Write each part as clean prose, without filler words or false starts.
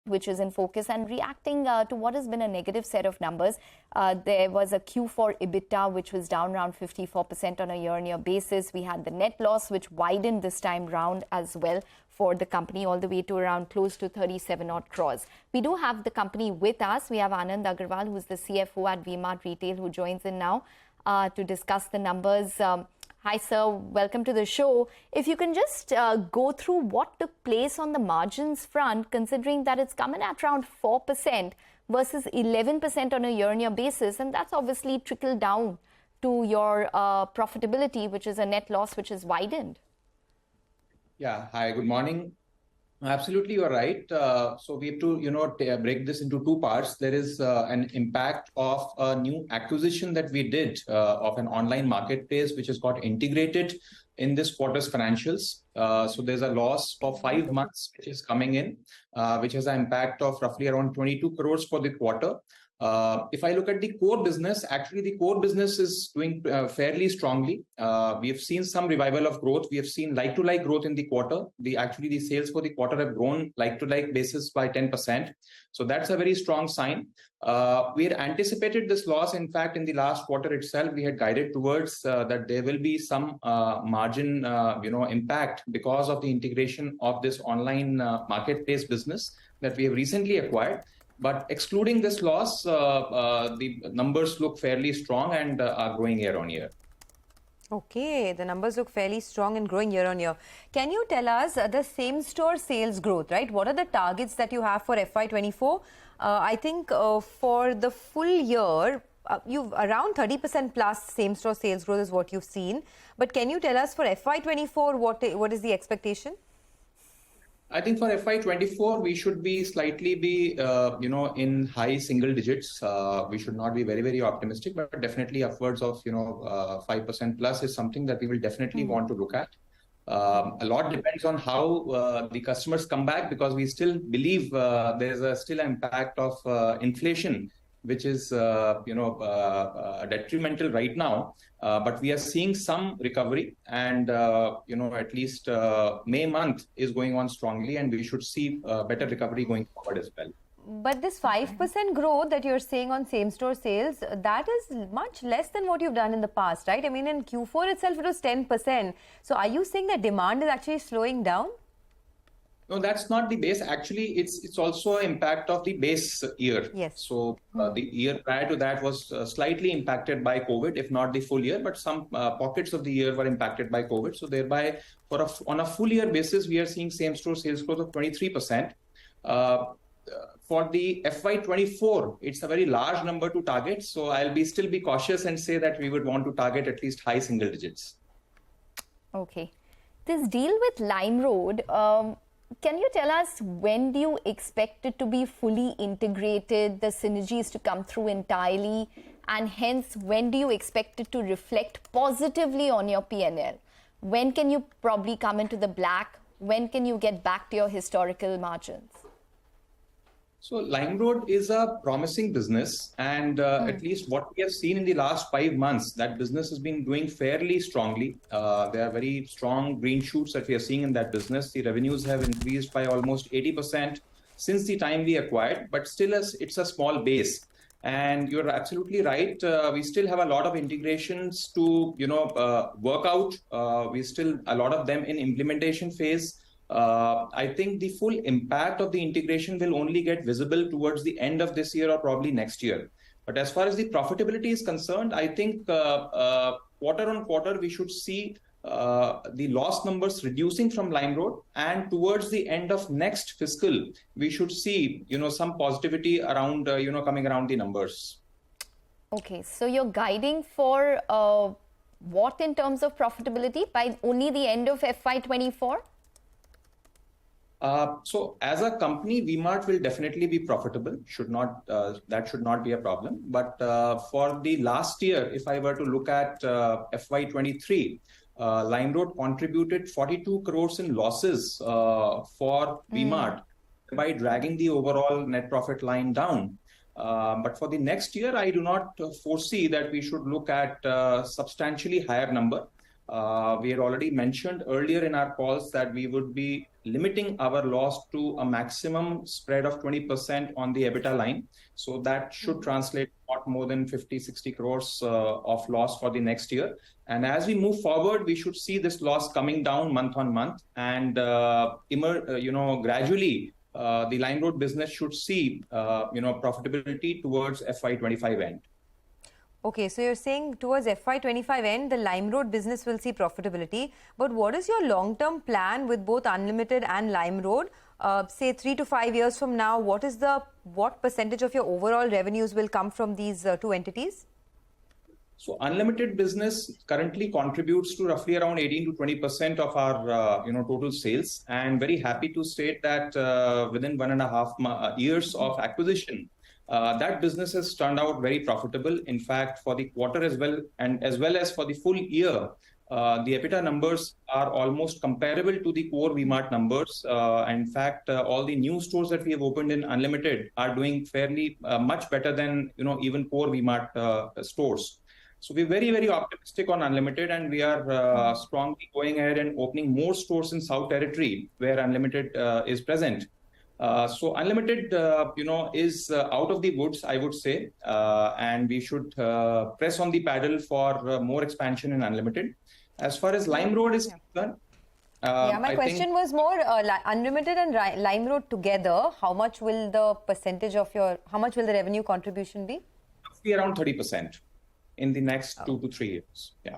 which is in focus, and reacting to what has been a negative set of numbers. There was a Q4 EBITDA, which was down around 54% on a year-on-year basis. We had the net loss, which widened this time round as well for the company, all the way to around close to 37 odd crores. We do have the company with us. We have Anand Agarwal, who's the CFO at V-Mart Retail, who joins in now to discuss the numbers. Hi, sir. Welcome to the show. If you can just go through what took place on the margins front, considering that it's coming at around 4% versus 11% on a year-on-year basis, and that's obviously trickled down to your profitability, which is a net loss, which is widened. Yeah. Hi, good morning. Absolutely, you're right. So we have to, break this into two parts. There is an impact of a new acquisition that we did of an online marketplace, which has got integrated in this quarter's financials. So there's a loss of 5 months, which is coming in, which has an impact of roughly around 22 crores for the quarter. If I look at the core business, actually the core business is doing fairly strongly. We have seen some revival of growth. We have seen like-to-like growth in the quarter. The sales for the quarter have grown like-to-like basis by 10%. So that's a very strong sign. We had anticipated this loss. In fact, in the last quarter itself, we had guided towards that there will be some margin, impact because of the integration of this online marketplace business that we have recently acquired. But excluding this loss, the numbers look fairly strong and are growing year on year. Okay, the numbers look fairly strong and growing year on year. Can you tell us the same-store sales growth, right? What are the targets that you have for FY24? I think for the full year, you've around 30% plus same-store sales growth is what you've seen. But can you tell us for FY24, what is the expectation? I think for FY24, we should be in high single digits. We should not be very, very optimistic, but definitely upwards of, 5% plus is something that we will definitely want to look at. A lot depends on how the customers come back, because we still believe there's still an impact of inflation, which is, detrimental right now. But we are seeing some recovery, and, at least May month is going on strongly, and we should see better recovery going forward as well. But this 5% growth that you're seeing on same-store sales, that is much less than what you've done in the past, right? I mean, in Q4 itself, it was 10%. So are you saying that demand is actually slowing down? No, that's not the base. Actually, it's also an impact of the base year. Yes. So the year prior to that was slightly impacted by COVID, if not the full year, but some pockets of the year were impacted by COVID. So thereby, on a full year basis, we are seeing same-store sales growth of 23%. For the FY24, it's a very large number to target. So I'll still be cautious and say that we would want to target at least high single digits. Okay. This deal with LimeRoad, can you tell us when do you expect it to be fully integrated, the synergies to come through entirely, and hence when do you expect it to reflect positively on your P&L? When can you probably come into the black? When can you get back to your historical margins? So LimeRoad is a promising business, and at least what we have seen in the last 5 months, that business has been doing fairly strongly. There are very strong green shoots that we are seeing in that business. The revenues have increased by almost 80% since the time we acquired, but still it's a small base. And you're absolutely right. We still have a lot of integrations to work out. We still a lot of them in implementation phase. I think the full impact of the integration will only get visible towards the end of this year or probably next year. But as far as the profitability is concerned, I think quarter on quarter, we should see the loss numbers reducing from LimeRoad, and towards the end of next fiscal, we should see, some positivity around, coming around the numbers. Okay, so you're guiding for what in terms of profitability by only the end of FY24? So as a company, V-Mart will definitely be profitable. That should not be a problem. But for the last year, if I were to look at FY23, LimeRoad contributed 42 crores in losses for V-Mart by dragging the overall net profit line down. But for the next year, I do not foresee that we should look at a substantially higher number. We had already mentioned earlier in our calls that we would be limiting our loss to a maximum spread of 20% on the EBITDA line. So that should translate not more than 50-60 crores of loss for the next year. And as we move forward, we should see this loss coming down month on month, and gradually the LimeRoad business should see profitability towards FY25 end. Okay, so you're saying towards FY25 end, the LimeRoad business will see profitability. But what is your long-term plan with both Unlimited and LimeRoad? Say 3 to 5 years from now, what percentage of your overall revenues will come from these two entities? So Unlimited business currently contributes to roughly around 18 to 20% of our total sales, and very happy to state that within 1.5 years of acquisition, that business has turned out very profitable. In fact, for the quarter as well as for the full year, the EBITDA numbers are almost comparable to the core V-Mart numbers. In fact, all the new stores that we have opened in Unlimited are doing fairly much better than even core V-Mart stores. So we're very, very optimistic on Unlimited, and we are strongly going ahead and opening more stores in South Territory where Unlimited is present. So Unlimited, is out of the woods, I would say, and we should press on the pedal for more expansion in Unlimited. As far as LimeRoad is concerned, my question was more Unlimited and LimeRoad together. How much will the revenue contribution be? Roughly around 30% in the next 2 to 3 years. Yeah.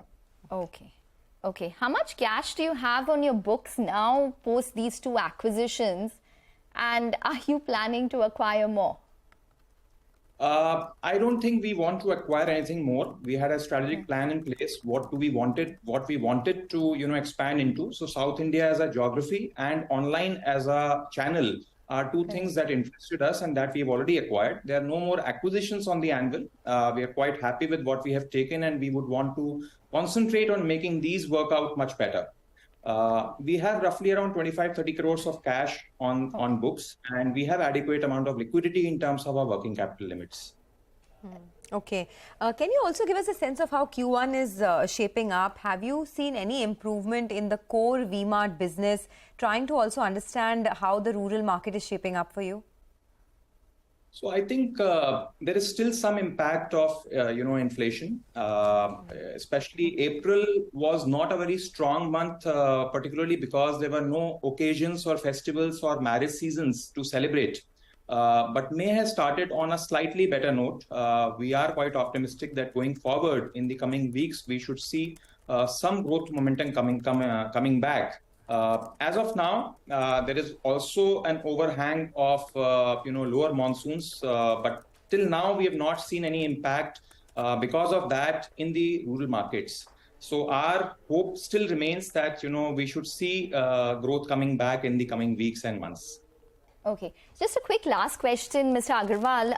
Okay. How much cash do you have on your books now post these two acquisitions? And are you planning to acquire more? I don't think we want to acquire anything more. We had a strategic plan in place. What we wanted to expand into. So South India as a geography and online as a channel are two things that interested us and that we have already acquired. There are no more acquisitions on the anvil. We are quite happy with what we have taken, and we would want to concentrate on making these work out much better. We have roughly around 25-30 crores of cash on books, and we have adequate amount of liquidity in terms of our working capital limits. Okay. Can you also give us a sense of how Q1 is shaping up? Have you seen any improvement in the core V-Mart business, trying to also understand how the rural market is shaping up for you? So I think there is still some impact of inflation. Especially April was not a very strong month, particularly because there were no occasions or festivals or marriage seasons to celebrate. But May has started on a slightly better note. We are quite optimistic that going forward in the coming weeks, we should see some growth momentum coming back. As of now, there is also an overhang of lower monsoons, but till now we have not seen any impact because of that in the rural markets. So our hope still remains that we should see growth coming back in the coming weeks and months. Okay, just a quick last question, Mr. Agarwal.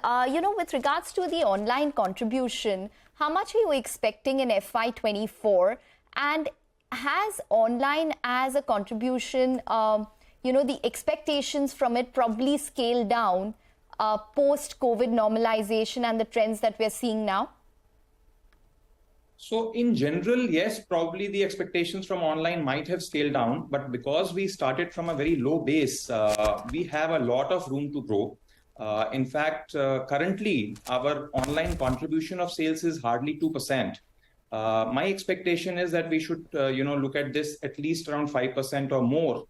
With regards to the online contribution, how much are you expecting in FY24? And has online as a contribution, the expectations from it probably scaled down post-COVID normalization and the trends that we're seeing now? So in general, yes, probably the expectations from online might have scaled down, but because we started from a very low base, we have a lot of room to grow. In fact, currently, our online contribution of sales is hardly 2%. My expectation is that we should, look at this at least around 5% or more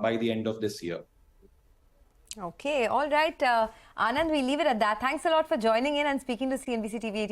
by the end of this year. Okay, all right. Anand, we leave it at that. Thanks a lot for joining in and speaking to CNBC TV18.